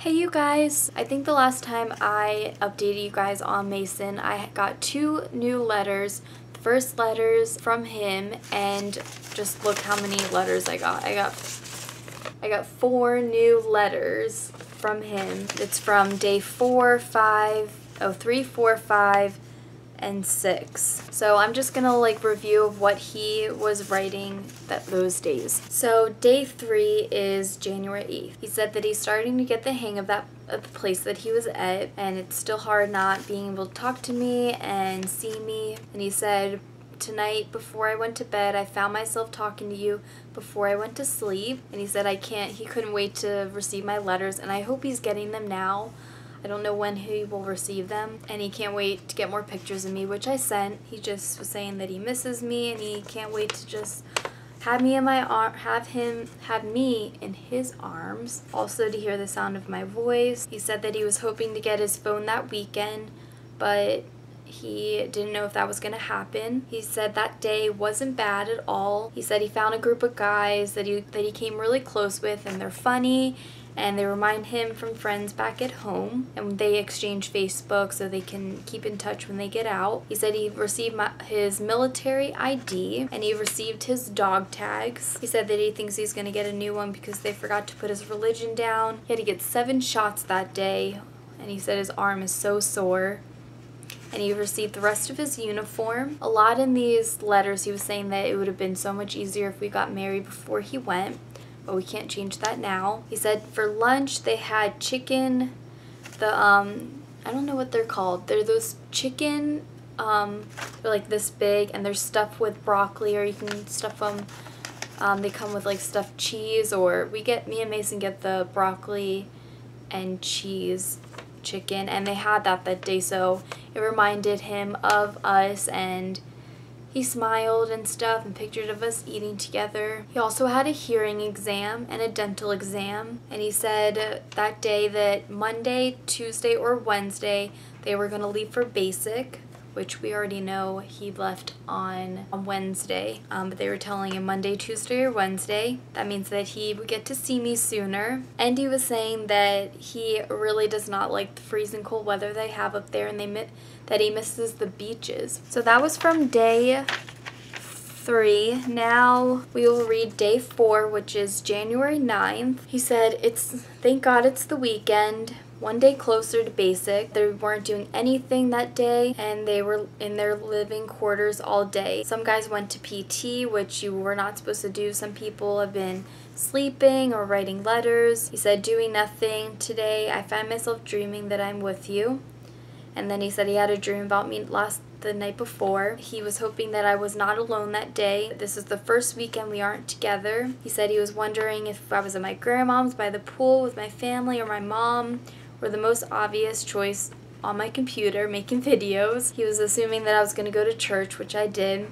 Hey you guys! I think the last time I updated you guys on Mason, I got 2 new letters. The first letters from him, and just look how many letters I got. I got 4 new letters from him. It's from day 3, 4, 5, and 6. So I'm just gonna review of what he was writing those days. So day 3 is January 8th. He said that he's starting to get the hang of the place that he was at, and it's still hard not being able to talk to me and see me. And he said, tonight before I went to bed, I found myself talking to you before I went to sleep. And he said he couldn't wait to receive my letters, and I hope he's getting them now. I don't know when he will receive them, and he can't wait to get more pictures of me, which I sent. He just was saying that he misses me and he can't wait to just have me in have me in his arms. Also to hear the sound of my voice. He said that he was hoping to get his phone that weekend, but he didn't know if that was going to happen. He said that day wasn't bad at all. He said he found a group of guys that he came really close with, and they're funny, and they remind him from friends back at home, and they exchange Facebook so they can keep in touch when they get out. He said he received his military ID, and he received his dog tags. He said that he thinks he's going to get a new one because they forgot to put his religion down. He had to get 7 shots that day, and he said his arm is so sore. And he received the rest of his uniform. A lot in these letters he was saying that it would have been so much easier if we got married before he went, but we can't change that now. He said for lunch they had chicken, I don't know what they're called. They're those chicken, they're like this big, and they're stuffed with broccoli, or you can stuff them, they come with like stuffed cheese, or me and Mason get the broccoli and cheese chicken, and they had that day, so it reminded him of us, and he smiled and stuff and pictures of us eating together. He also had a hearing exam and a dental exam, and he said that day that Monday, Tuesday, or Wednesday they were going to leave for basic, which we already know he left on Wednesday, but they were telling him Monday, Tuesday, or Wednesday. That means that he would get to see me sooner. And he was saying that he really does not like the freezing cold weather they have up there, and that he misses the beaches. So that was from day 3. Now we will read day 4, which is January 9th. He said, thank God it's the weekend. One day closer to basic. They weren't doing anything that day, and they were in their living quarters all day. Some guys went to PT, which you were not supposed to do. Some people have been sleeping or writing letters. He said, doing nothing today. I find myself dreaming that I'm with you. And then he said he had a dream about me the night before. He was hoping that I was not alone that day. This is the first weekend we aren't together. He said he was wondering if I was at my grandmom's by the pool with my family, or my mom, or the most obvious choice on my computer making videos. He was assuming that I was going to go to church, which I did.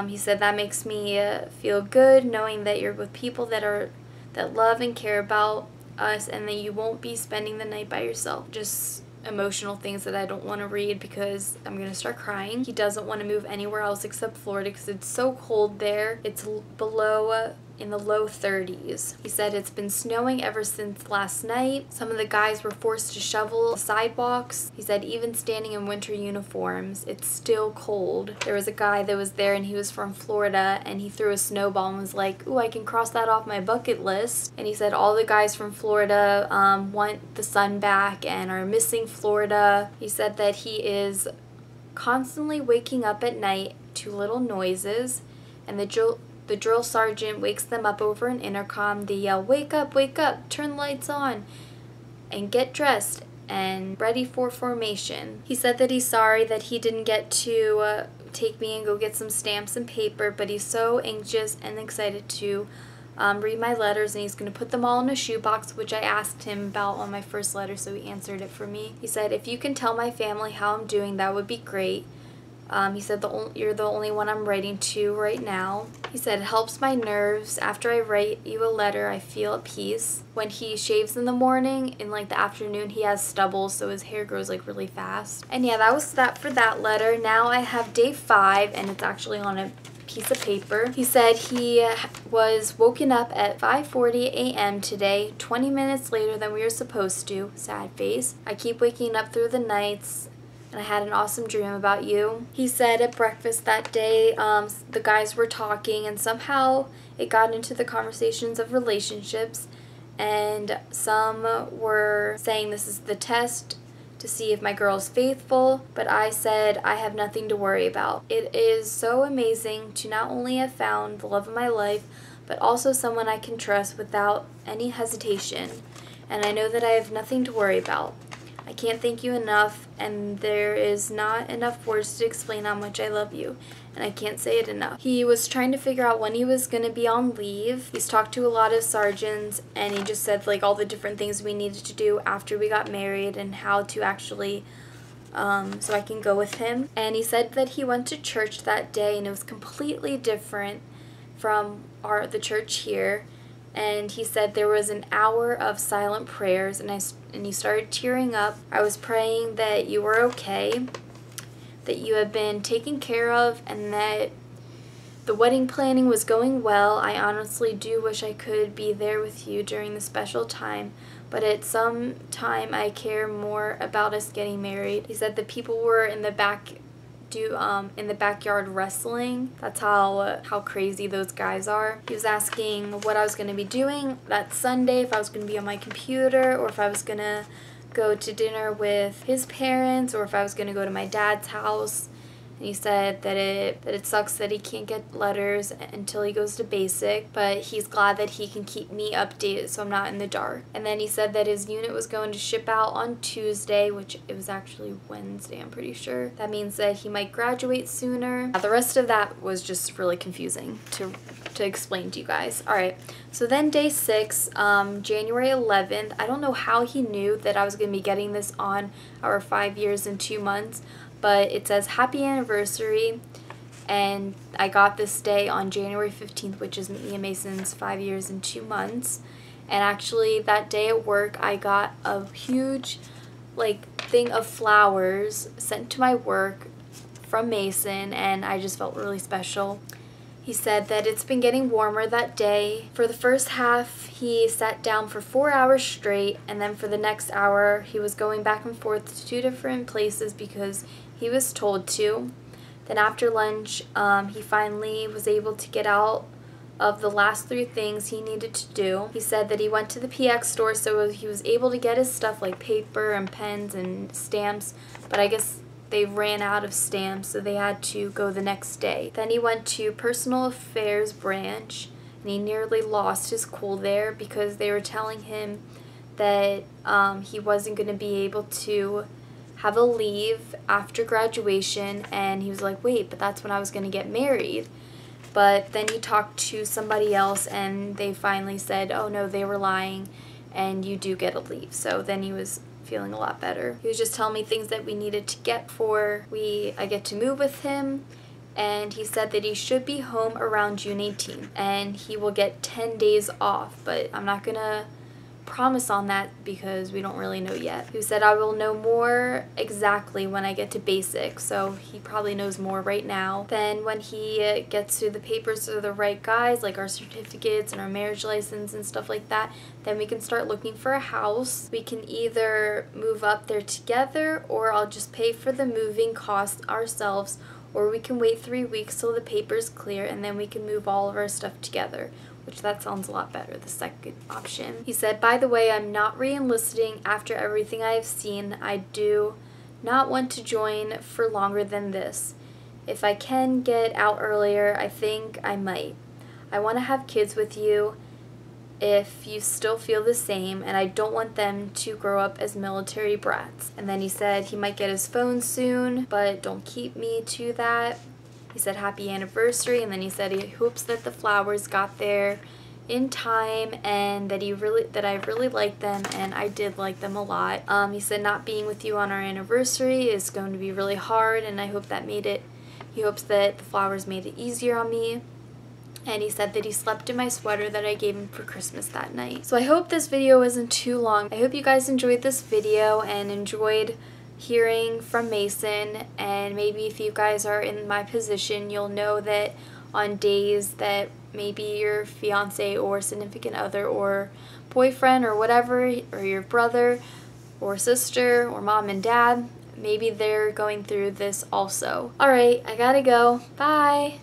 He said that makes me feel good knowing that you're with people that love and care about us, and that you won't be spending the night by yourself. Just emotional things that I don't want to read because I'm going to start crying. He doesn't want to move anywhere else except Florida because it's so cold there. It's below in the low 30s. He said it's been snowing ever since last night. Some of the guys were forced to shovel sidewalks. He said even standing in winter uniforms, it's still cold. There was a guy that was there, and he was from Florida, and he threw a snowball and was like, ooh, I can cross that off my bucket list. And he said all the guys from Florida want the sun back and are missing Florida. He said that he is constantly waking up at night to little noises, and the drill sergeant wakes them up over an intercom. They yell, wake up, turn lights on, and get dressed and ready for formation. He said that he's sorry that he didn't get to take me and go get some stamps and paper, but he's so anxious and excited to read my letters, and he's going to put them all in a shoebox, which I asked him about on my first letter, so he answered it for me. He said, if you can tell my family how I'm doing, that would be great. He said you're the only one I'm writing to right now. He said it helps my nerves. After I write you a letter, I feel at peace. When he shaves in the morning, in the afternoon, he has stubble, so his hair grows really fast. And yeah, that was that for that letter. Now I have day 5, and it's actually on a piece of paper. He said he was woken up at 5:40 a.m. today, 20 minutes later than we were supposed to. Sad face. I keep waking up through the nights and I had an awesome dream about you. He said at breakfast that day, the guys were talking and somehow it got into the conversations of relationships, and some were saying this is the test to see if my girl's faithful, but I said I have nothing to worry about. It is so amazing to not only have found the love of my life, but also someone I can trust without any hesitation, and I know that I have nothing to worry about. I can't thank you enough, and there is not enough words to explain how much I love you, and I can't say it enough. He was trying to figure out when he was going to be on leave. He's talked to a lot of sergeants, and he just said like all the different things we needed to do after we got married and how to actually so I can go with him. And he said that he went to church that day and it was completely different from the church here. And he said there was an hour of silent prayers, and he started tearing up. I was praying that you were okay, that you have been taken care of, and that the wedding planning was going well. I honestly do wish I could be there with you during the special time, but at some time I care more about us getting married. He said the people were in the backyard wrestling. That's how crazy those guys are. He was asking what I was going to be doing that Sunday, if I was going to be on my computer, or if I was going to go to dinner with his parents, or if I was going to go to my dad's house. And he said that it sucks that he can't get letters until he goes to basic, but he's glad that he can keep me updated so I'm not in the dark. And then he said that his unit was going to ship out on Tuesday, which it was actually Wednesday, I'm pretty sure. That means that he might graduate sooner. The rest of that was just really confusing to explain to you guys. Alright, so then day 6, January 11th, I don't know how he knew that I was going to be getting this on our 5 years and 2 months, but it says happy anniversary, and I got this day on January 15th, which is me and Mason's 5 years and 2 months. And actually that day at work I got a huge thing of flowers sent to my work from Mason, and I just felt really special. He said that it's been getting warmer that day. For the first half, he sat down for 4 hours straight, and then for the next hour, he was going back and forth to 2 different places because he was told to. Then after lunch, he finally was able to get out of the last 3 things he needed to do. He said that he went to the PX store, so he was able to get his stuff like paper and pens and stamps, but I guess they ran out of stamps, so they had to go the next day. Then he went to personal affairs branch, and he nearly lost his cool there because they were telling him that he wasn't going to be able to have a leave after graduation, and he was like, wait, but that's when I was going to get married. But then he talked to somebody else, and they finally said, oh no, they were lying, and you do get a leave. So then he was feeling a lot better. He was just telling me things that we needed to get before I get to move with him, and he said that he should be home around June 18th, and he will get 10 days off, but I'm not gonna promise on that because we don't really know yet. He said I will know more exactly when I get to basic, so he probably knows more right now. Then when he gets to the papers to the right guys, like our certificates and our marriage license and stuff like that, then we can start looking for a house. We can either move up there together, or I'll just pay for the moving costs ourselves, or we can wait 3 weeks till the papers clear and then we can move all of our stuff together, which that sounds a lot better, the second option. He said, by the way, I'm not re-enlisting after everything I have seen. I do not want to join for longer than this. If I can get out earlier, I think I might. I want to have kids with you if you still feel the same, and I don't want them to grow up as military brats. And then he said he might get his phone soon, but don't keep me to that. He said happy anniversary, and then he said he hopes that the flowers got there in time, and that I really liked them, and I did like them a lot. He said not being with you on our anniversary is going to be really hard, and I hope that he hopes that the flowers made it easier on me. And he said that he slept in my sweater that I gave him for Christmas that night. So I hope this video isn't too long. I hope you guys enjoyed this video and enjoyed hearing from Mason, and maybe if you guys are in my position, you'll know that on days that maybe your fiance or significant other or boyfriend or whatever, or your brother or sister or mom and dad, maybe they're going through this also. Alright, I gotta go. Bye!